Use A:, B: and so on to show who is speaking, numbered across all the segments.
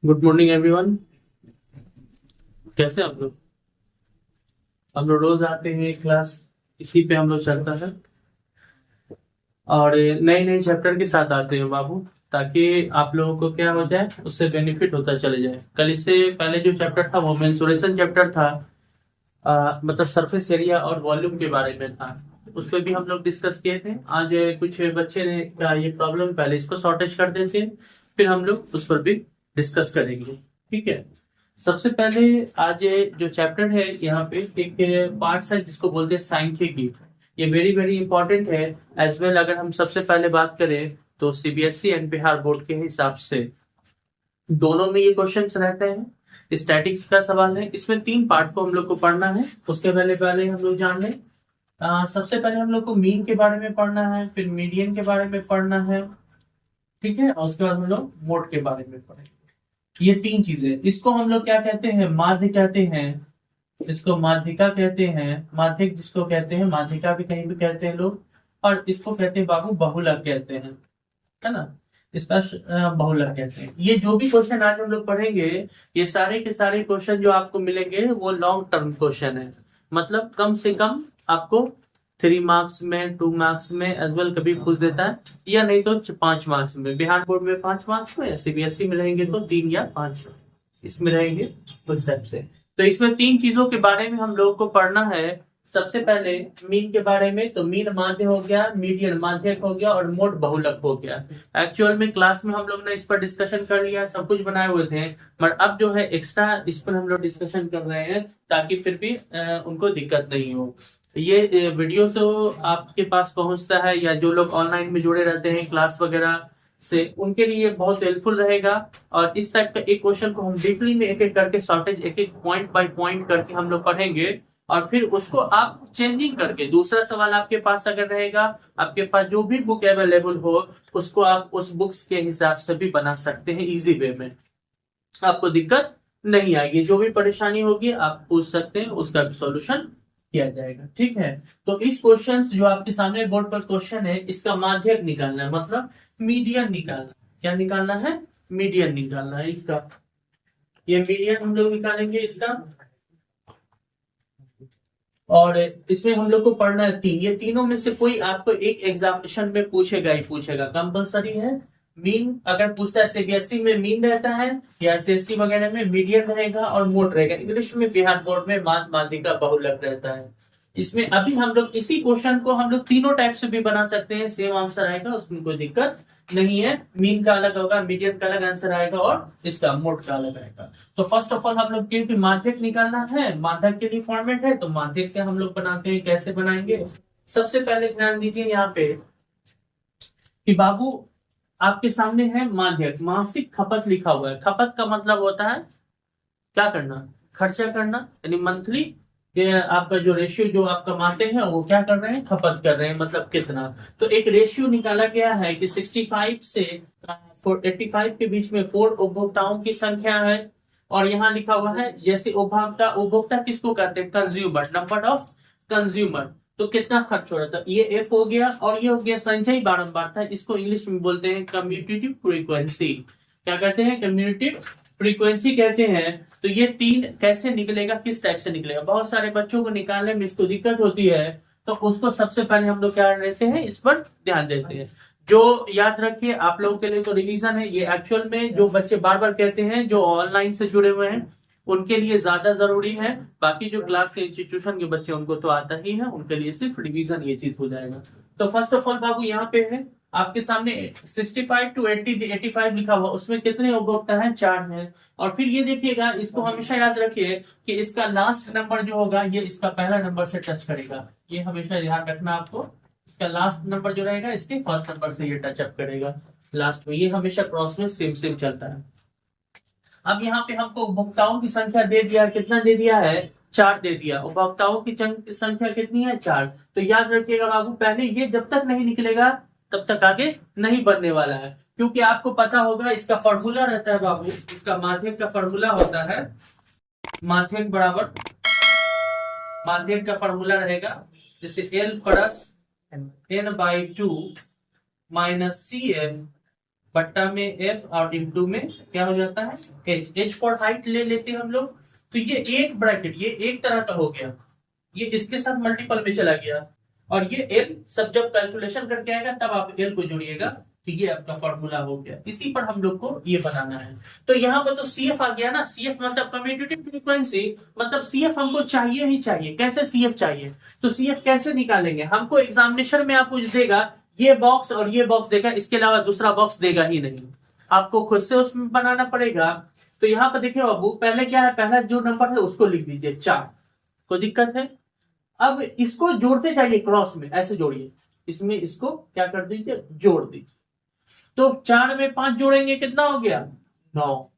A: Good morning everyone. कैसे आप लोग? हम लोग रोज आते हैं क्लास, इसी पे हम लोग चलता है और नए नए चैप्टर के साथ आते हैं बाबू, ताकि आप लोगों को क्या हो जाए, उससे बेनिफिट होता चले जाए। कल इससे पहले जो चैप्टर था वो मेंसुरेशन चैप्टर था। मतलब सरफेस एरिया और वॉल्यूम के बारे में था। उस पर भी हम लोग डिस्कस किए थे। आज कुछ बच्चे ने ये प्रॉब्लम, पहले इसको शॉर्टेज कर देते हैं, फिर हम लोग उस पर भी डिस्कस करेंगे। ठीक है। सबसे पहले आज ये जो चैप्टर है यहाँ पे एक पार्ट है जिसको बोलते हैं सांख्यिकी। ये वेरी वेरी इंपॉर्टेंट है एज वेल। अगर हम सबसे पहले बात करें तो सीबीएसई एंड बिहार बोर्ड के हिसाब से दोनों में ये क्वेश्चंस रहते हैं। स्टैटिक्स का सवाल है, इसमें 3 पार्ट को हम लोग को पढ़ना है। उसके पहले पहले हम लोग जान लें, सबसे पहले हम लोग को मीन के बारे में पढ़ना है, फिर मीडियन के बारे में पढ़ना है। ठीक है। और उसके बाद हम लोग मोड के बारे में पढ़ेंगे। ये 3 चीजें, इसको हम लोग क्या कहते हैं, माध्य कहते हैं। इसको माध्यिका कहते हैं, माध्यिक जिसको कहते हैं, माध्यिका भी कहीं भी कहते हैं लोग। और इसको कहते हैं बाबू बहुलक कहते हैं, है ना। इसका बहुलक कहते हैं। ये जो भी क्वेश्चन आज हम लोग पढ़ेंगे, ये सारे के सारे क्वेश्चन जो आपको मिलेंगे वो लॉन्ग टर्म क्वेश्चन है। मतलब कम से कम आपको 3 मार्क्स में, 2 मार्क्स में एज वेल कभी पूछ देता है, या नहीं तो 5 मार्क्स में। बिहार बोर्ड में 5 मार्क्स में, सीबीएसई में रहेंगे तो 3 या 5 इसमें रहेंगे, उस टाइप से। तो इसमें 3 चीजों के बारे में हम लोगों को पढ़ना है। सबसे पहले मीन के बारे में, तो मीन माध्य हो गया, मीडियन माध्यक हो गया, और मोड बहुलक हो गया। एक्चुअल में क्लास में हम लोग ने इस पर डिस्कशन कर लिया, सब कुछ बनाए हुए थे, पर अब जो है एक्स्ट्रा इस पर हम लोग डिस्कशन कर रहे हैं, ताकि फिर भी उनको दिक्कत नहीं हो। ये वीडियो से आपके पास पहुंचता है, या जो लोग ऑनलाइन में जुड़े रहते हैं क्लास वगैरह से, उनके लिए बहुत हेल्पफुल रहेगा। और इस टाइप का एक क्वेश्चन को हम डीपली में एक एक करके शॉर्टेज, एक एक पॉइंट बाय पॉइंट करके हम लोग पढ़ेंगे। और फिर उसको आप चेंजिंग करके, दूसरा सवाल आपके पास अगर रहेगा, आपके पास जो भी बुक अवेलेबल हो, उसको आप उस बुक्स के हिसाब से भी बना सकते हैं इजी वे में। आपको दिक्कत नहीं आएगी, जो भी परेशानी होगी आप पूछ सकते हैं, उसका भी सॉल्यूशन किया जाएगा। ठीक है। तो इस क्वेश्चन जो आपके सामने बोर्ड पर क्वेश्चन है, इसका माध्यक निकालना है, मतलब मीडियन निकालना। क्या निकालना है? मीडियन निकालना है इसका। ये मीडियन हम लोग निकालेंगे इसका। और इसमें हम लोग को पढ़ना है 3। ये तीनों में से कोई आपको एक एग्जामिनेशन में पूछेगा ही पूछेगा, कंपलसरी है। मीन अगर पूछता है, सीबीएसई में मीन रहता है, या एसएससी वगैरह में मीडियन रहेगा और मोड रहेगा। इंग्लिश में बिहार बोर्ड में माध्यिका बहुलक रहता है। इसमें अभी हम लोग इसी क्वेश्चन को हम लोग तीनों टाइप से भी बना सकते हैं, सेम आंसर आएगा, उसमें कोई दिक्कत नहीं है। मीन का अलग होगा, मीडियन का अलग आंसर आएगा, और इसका मोड का अलग आएगा। तो फर्स्ट ऑफ ऑल हम लोग, क्योंकि माध्यक निकालना है, माध्यक के लिए फॉर्मेट है, तो माध्यक के हम लोग बनाते हैं। कैसे बनाएंगे? सबसे पहले ध्यान दीजिए यहाँ पे कि बाबू आपके सामने है माध्यक, मासिक खपत लिखा हुआ है। खपत का मतलब होता है क्या करना, खर्चा करना, यानी मंथली आपका जो रेशियो जो आप कमाते हैं वो क्या कर रहे हैं, खपत कर रहे हैं, मतलब कितना। तो एक रेशियो निकाला गया है कि 65 से 85 के बीच में 4 उपभोक्ताओं की संख्या है। और यहाँ लिखा हुआ है, जैसे उपभोक्ता, उपभोक्ता किसको कहते हैं, कंज्यूमर, नंबर ऑफ कंज्यूमर। तो कितना खर्च हो रहा था, ये एफ हो गया, और ये हो गया संचयी बारंबारता। इसको इंग्लिश में बोलते हैं कम्यूटेटिव फ्रीक्वेंसी। क्या कहते हैं? कम्यूटेटिव फ्रीक्वेंसी कहते हैं। तो ये 3 कैसे निकलेगा, किस टाइप से निकलेगा? बहुत सारे बच्चों को निकालने में इसको दिक्कत होती है, तो उसको सबसे पहले हम लोग क्या लेते हैं, इस पर ध्यान देते हैं। जो याद रखिए, आप लोगों के लिए तो रिवीजन है ये। एक्चुअल में जो बच्चे बार बार कहते हैं, जो ऑनलाइन से जुड़े हुए हैं, उनके लिए ज्यादा जरूरी है। बाकी जो क्लास के इंस्टीट्यूशन के बच्चे, उनको तो आता ही है, उनके लिए सिर्फ रिवीजन ये चीज हो जाएगा। तो फर्स्ट ऑफ ऑल बाबू यहाँ पे है आपके सामने 65 to 85 लिखा हुआ, उसमें कितने उपभोक्ता हैं, 4 हैं। और फिर ये देखिएगा, इसको हमेशा याद रखिए कि इसका लास्ट नंबर जो होगा, ये इसका पहला नंबर से टच करेगा। ये हमेशा ध्यान रखना आपको, इसका लास्ट नंबर जो रहेगा, इसके फर्स्ट नंबर से ये टचअप करेगा लास्ट में। ये हमेशा क्रॉस में सेम सेम चलता है। अब यहाँ पे हमको उपभोक्ताओं की संख्या दे दिया, कितना दे दिया है, 4 दे दिया। उपभोक्ताओं की संख्या कितनी है, 4। तो याद रखिएगा बाबू, पहले ये जब तक नहीं निकलेगा तब तक आगे नहीं बढ़ने वाला है। क्योंकि आपको पता होगा इसका फॉर्मूला रहता है बाबू, इसका माध्यक का फॉर्मूला होता है, माध्यक बराबर, माध्यक का फॉर्मूला रहेगा जैसे L plus N/2 minus CF बट्टा में एफ और इंटू में क्या हो जाता है एच। एच फॉर हाइट ले लेते हैं हम लोग, तो ये एक ब्रैकेट ये एक तरह का हो गया, ये इसके साथ मल्टीपल में चला गया, और ये एल सब जब कैलकुलेशन करके आएगा तब आप एल को जोड़िएगा, तो ये आपका फॉर्मूला हो गया। इसी पर हम लोग को ये बनाना है। तो यहाँ पर तो सीएफ आ गया ना, सीएफ मतलब कम्यूटेटिव फ्रीक्वेंसी, मतलब सीएफ हमको चाहिए ही चाहिए। कैसे सीएफ चाहिए, तो सीएफ कैसे निकालेंगे, हमको एग्जामिनेशन में आपको देगा ये बॉक्स और ये बॉक्स देगा, इसके अलावा दूसरा बॉक्स देगा ही नहीं, आपको खुद से उसमें बनाना पड़ेगा। तो यहाँ पर देखिए बाबू, पहले क्या है, पहला जो नंबर है उसको लिख दीजिए 4, कोई दिक्कत है। अब इसको जोड़ते जाइए क्रॉस में, ऐसे जोड़िए, इसमें इसको क्या कर दीजिए, जोड़ दीजिए। तो 4 में 5 जोड़ेंगे कितना हो गया 9,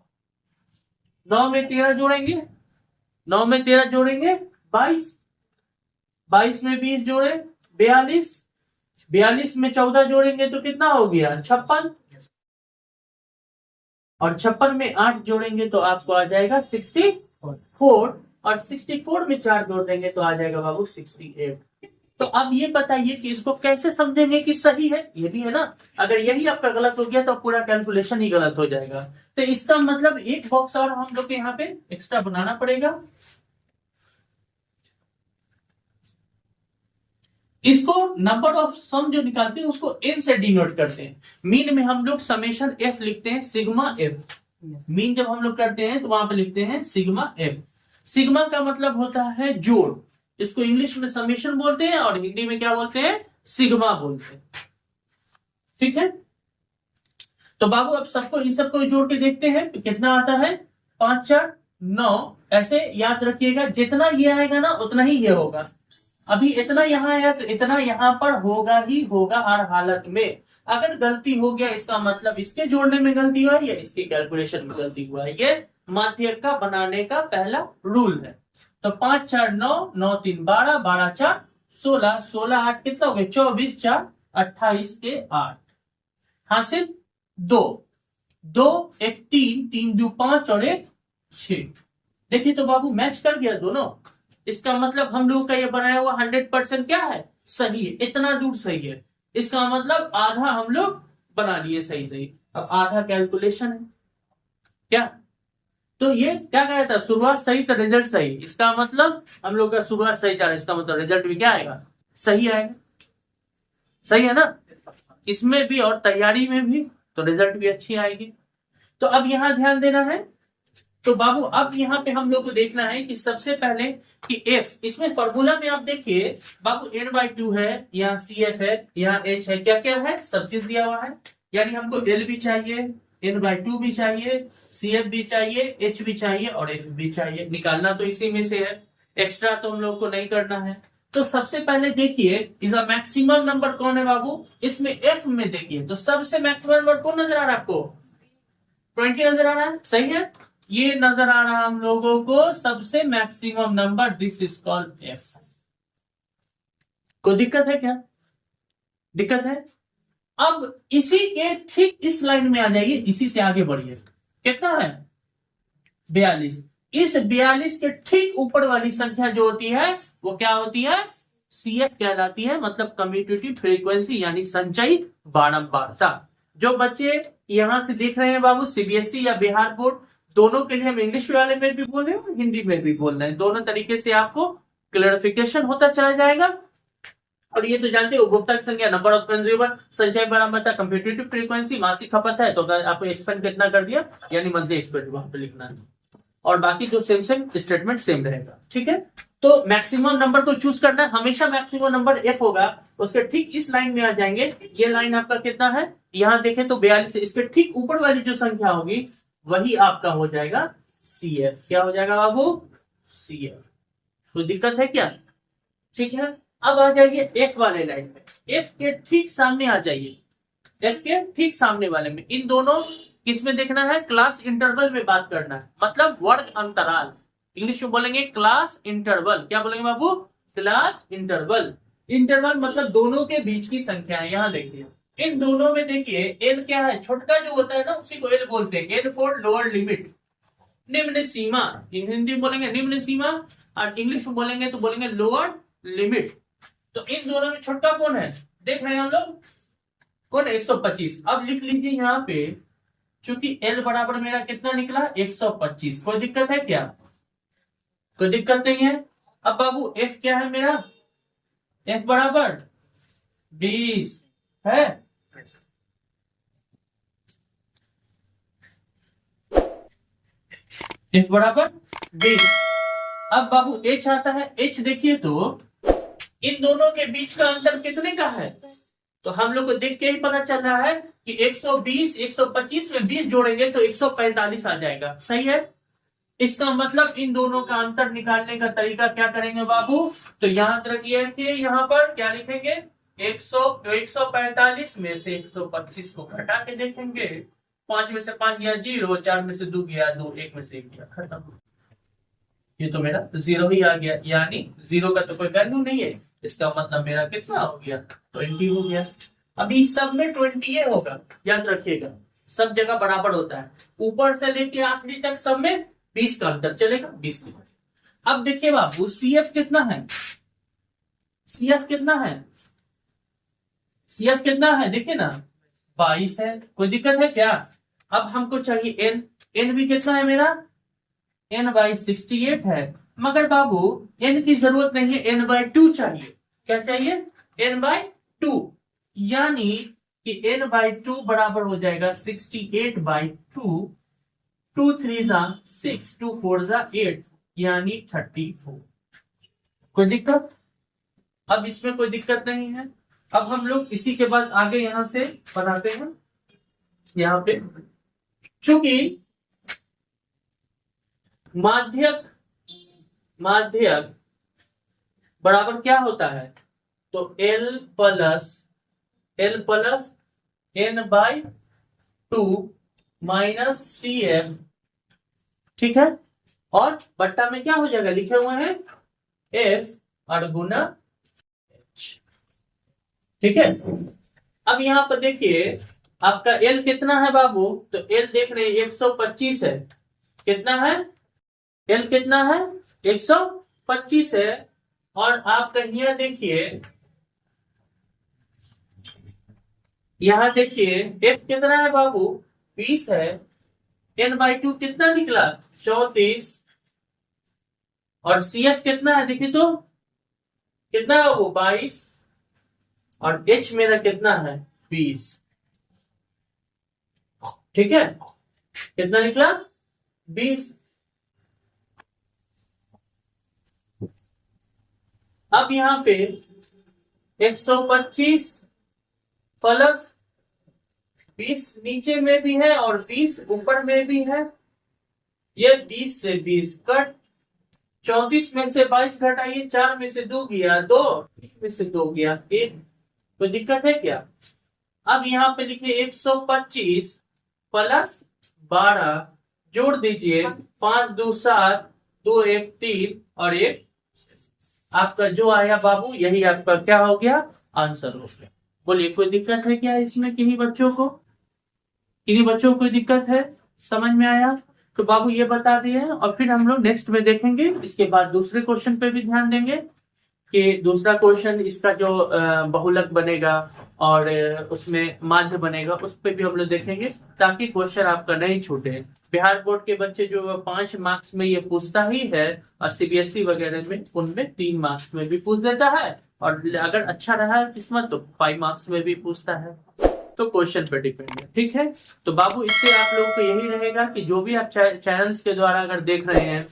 A: 9 में 13 जोड़ेंगे, 9 में 13 जोड़ेंगे 22, 22 में 20 जोड़े 42, 42 में 14 जोड़ेंगे तो कितना हो गया 56, और 56 में 8 जोड़ेंगे तो आपको आ जाएगा 64, और 64 में 4 जोड़ देंगे तो आ जाएगा बाबू 68। तो अब ये बताइए कि इसको कैसे समझेंगे कि सही है, ये भी है ना। अगर यही आपका गलत हो गया तो पूरा कैलकुलेशन ही गलत हो जाएगा। तो इसका मतलब एक बॉक्स और हम लोग के यहाँ पे एक्स्ट्रा बनाना पड़ेगा। इसको नंबर ऑफ सम जो निकालते हैं उसको n से डिनोट करते हैं। मीन में हम लोग समेशन f लिखते हैं, सिग्मा f। मीन जब हम लोग करते हैं तो वहां पे लिखते हैं सिग्मा f। सिग्मा का मतलब होता है जोड़, इसको इंग्लिश में समेशन बोलते हैं और हिंदी में क्या बोलते हैं, सिग्मा बोलते हैं। ठीक है, तो बाबू अब सबको इस सबको जोड़ के देखते हैं तो कितना आता है 5 4 9। ऐसे याद रखिएगा, जितना ये आएगा ना उतना ही ये होगा। अभी इतना यहाँ आया तो इतना यहाँ पर होगा ही होगा हर हालत में। अगर गलती हो गया इसका मतलब इसके जोड़ने में गलती हुआ है या इसकी कैलकुलेशन में गलती हुआ है। ये माध्यक का बनाने का पहला रूल है। तो 5 4 9, 9 3 12, 12 4 16, 16 8 कितना हो गया 24, 4 28 के 8 हासिल 2, 2 1 3, 3 2 5 और 1 6। देखिए तो बाबू मैच कर गया दोनों। इसका मतलब हम लोग का ये बनाया हुआ 100% क्या है, सही है, इतना दूर सही है। इसका मतलब आधा हम लोग बना लिए सही सही। अब आधा कैलकुलेशन है क्या, तो ये क्या कहता था, शुरुआत सही तो रिजल्ट सही। इसका मतलब हम लोग का शुरुआत सही जा रहा है, इसका मतलब रिजल्ट भी क्या आएगा, सही आएगा। सही है ना, इसमें भी और तैयारी में भी तो रिजल्ट भी अच्छी आएगी। तो अब यहां ध्यान देना है। तो बाबू अब यहाँ पे हम लोग को देखना है कि सबसे पहले कि f, इसमें फॉर्मूला में आप देखिए बाबू n/2 है, यहाँ CF है, यहाँ h है, क्या क्या है, सब चीज दिया हुआ है। यानी हमको l भी चाहिए, n/2 भी चाहिए, CF भी चाहिए, h भी चाहिए और f भी चाहिए। निकालना तो इसी में से है, एक्स्ट्रा तो हम लोग को नहीं करना है। तो सबसे पहले देखिए इसका मैक्सिमम नंबर कौन है बाबू, इसमें f में देखिए तो सबसे मैक्सिमम नंबर कौन नजर आ रहा है आपको, 20 नजर आ रहा है, सही है। ये नजर आ रहा है हम लोगों को सबसे maximum number, this is called f। कोई दिक्कत है क्या, दिक्कत है। अब इसी के ठीक इस लाइन में आ जाइए, इसी से आगे बढ़िए, कितना है 42। इस 42 के ठीक ऊपर वाली संख्या जो होती है वो क्या होती है, CF कहलाती है, मतलब कम्यूटेटिव फ्रीक्वेंसी यानी संचयी बारंबारता। जो बच्चे यहां से देख रहे हैं बाबू CBSE या बिहार बोर्ड, दोनों के लिए हम इंग्लिश वाले में भी बोल रहे हैं और हिंदी में भी बोल रहे हैं। दोनों तरीके से आपको क्लैरिफिकेशन होता चला जाएगा। और ये तो जानते हो उपभोक्ता की संख्या, नंबर ऑफ कंज्यूमर, संचय बारंबारता, कम्यूटेटिव फ्रीक्वेंसी, मासिक खपत है तो आपको एक्सपेंड कितना कर दिया यानी मंथली एक्सपेंड वहां पे लिखना है। और बाकी जो सेम स्टेटमेंट सेम रहेगा। ठीक है, तो मैक्सिमम नंबर को चूज करना है, हमेशा मैक्सिमम नंबर f होगा। उसके ठीक इस लाइन में आ जाएंगे, ये लाइन आपका कितना है, यहाँ देखें तो 42, इसके ठीक ऊपर वाली जो संख्या होगी वही आपका हो जाएगा CF। क्या हो जाएगा बाबू, CF। तो दिक्कत है क्या, ठीक है। अब आ जाइए F वाले लाइन में, F के ठीक सामने आ जाइए, F के ठीक सामने वाले में। इन दोनों किसमें देखना है, क्लास इंटरवल में बात करना है, मतलब वर्ग अंतराल। इंग्लिश में बोलेंगे क्लास इंटरवल। क्या बोलेंगे बाबू, क्लास इंटरवल। इंटरवल मतलब दोनों के बीच की संख्या है। यहाँ देखिए इन दोनों में देखिए एल क्या है, छोटका जो होता है ना उसी को एल बोलते हैं, एल फॉर लोअर लिमिट, निम्न सीमा। इन हिंदी में बोलेंगे निम्न सीमा और इंग्लिश में बोलेंगे तो बोलेंगे लोअर लिमिट। तो इन दोनों में छोटका कौन है, देख रहे हैं हम लोग, कौन 125। अब लिख लीजिए यहाँ पे, चूंकि L बराबर मेरा कितना निकला 125, कोई दिक्कत है क्या? कोई दिक्कत नहीं है। अब बाबू F क्या है मेरा? F बराबर 20 है। F बराबर 20। अब बाबू H आता है। H देखिए तो इन दोनों के बीच का अंतर कितने का है? तो हम लोग को देख के ही पता चल रहा है कि 120 125 में 20 जोड़ेंगे तो 145 आ जाएगा। सही है। इसका मतलब इन दोनों का अंतर निकालने का तरीका क्या करेंगे बाबू? तो याद रखिए कि यहाँ पर क्या लिखेंगे, 145 में से 125 को घटा के देखेंगे। 5 में से 5 गया 0, 4 में से 2 गया 2, 1 में से 1 गया, खत्म। ये तो मेरा 0 ही आ गया, यानी 0 का तो कोई वैल्यू नहीं है। इसका मतलब मेरा कितना हो गया? 20 हो गया। अभी सब में 20 होगा, याद रखिएगा। सब जगह बराबर होता है, ऊपर से लेके आखिरी तक सब में 20 का अंतर चलेगा, 20 की। अब देखिए बाबू CF कितना है? CF कितना है? CF कितना है देखिए ना, 22 है। कोई दिक्कत है क्या? अब हमको चाहिए N। N भी कितना है मेरा? N/68 है। मगर बाबू N की जरूरत नहीं है, N/2 चाहिए। क्या चाहिए? N/2। यानी कि N/2 बराबर हो जाएगा 68/2। 2 3 6, 2 4 8, यानी 34। कोई दिक्कत? अब इसमें कोई दिक्कत नहीं है। अब हम लोग इसी के बाद आगे यहां से बनाते हैं। यहां पे चूंकि माध्यक बराबर क्या होता है, तो L plus N/2 minus CF, ठीक है। और बट्टा में क्या हो जाएगा, लिखे हुए हैं F और गुना H, ठीक है। अब यहां पर देखिए आपका L कितना है बाबू, तो L देख रहे हैं 125 है। कितना है? L कितना है? 125 है। और आप कहिए देखिए, यहां देखिए F कितना है बाबू, 20 है। N/2 कितना निकला, 34। और CF कितना है देखिए तो, कितना है बाबू, 22। और H मेरा कितना है, 20। ठीक है, कितना निकला, 20। अब यहां पे 125 प्लस 20 नीचे में भी है और 20 ऊपर में भी है। ये 20 से 20 कट, 34 में से 22 घटाइए, 4 में से 2 गया 2, 1 में से 2 गया 1। कोई दिक्कत है क्या? अब यहाँ पे लिखिए 125 प्लस 12 जोड़ दीजिए, 5 2 7, 2 1 3 और 1। आपका जो आया बाबू यही आपका क्या हो गया, आंसर हो गया। बोलिए कोई दिक्कत है क्या इसमें? किन्हीं बच्चों को कोई दिक्कत है? समझ में आया? तो बाबू ये बता दिए, और फिर हम लोग नेक्स्ट में देखेंगे। इसके बाद दूसरे क्वेश्चन पे भी ध्यान देंगे कि दूसरा क्वेश्चन इसका जो बहुलक बनेगा और उसमें माध्य बनेगा, उस पर भी हम लोग देखेंगे, ताकि क्वेश्चन आपका नहीं छूटे। बिहार बोर्ड के बच्चे जो 5 मार्क्स में ये पूछता ही है, और CBSE वगैरह में उनमें 3 मार्क्स में भी पूछ देता है, और अगर अच्छा रहा किस्मत तो 5 मार्क्स में भी पूछता है। तो क्वेश्चन पे डिपेंड है, ठीक है। तो बाबू इससे आप लोगों को यही रहेगा कि जो भी आप चैनल्स के द्वारा अगर देख रहे हैं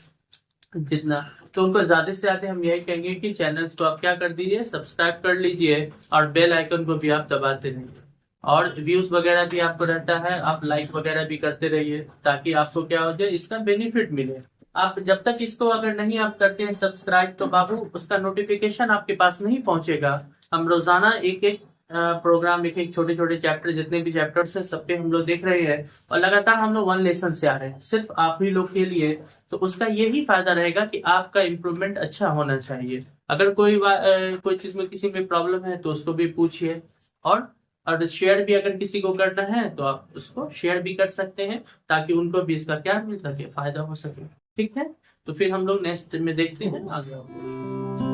A: जितना, तो उनको ज्यादा से ज्यादा हम यही कहेंगे कि चैनल्स को आप क्या कर दीजिए, सब्सक्राइब कर लीजिए, और बेल आइकन को भी आप दबाते रहिए। और व्यूज वगैरह भी आपको रहता है, आप लाइक वगैरह भी करते रहिए, ताकि आपको क्या हो जाए, इसका बेनिफिट मिले। आप जब तक इसको अगर नहीं आप करते हैं सब्सक्राइब, तो बाबू उसका नोटिफिकेशन आपके पास नहीं पहुंचेगा। हम रोजाना एक एक प्रोग्राम, एक एक छोटे छोटे चैप्टर, जितने भी चैप्टर्स हैं सब पे हम लोग देख रहे हैं, और लगातार हम लोग 1 लेसन से आ रहे हैं, सिर्फ आप ही लोग के लिए। तो उसका यही फायदा रहेगा कि आपका इम्प्रूवमेंट अच्छा होना चाहिए। अगर कोई चीज में किसी में प्रॉब्लम है तो उसको भी पूछिए, और शेयर भी अगर किसी को करना है तो आप उसको शेयर भी कर सकते हैं, ताकि उनको भी इसका क्या मिल सके, फायदा हो सके। ठीक है, तो फिर हम लोग नेक्स्ट में देखते हैं आगे।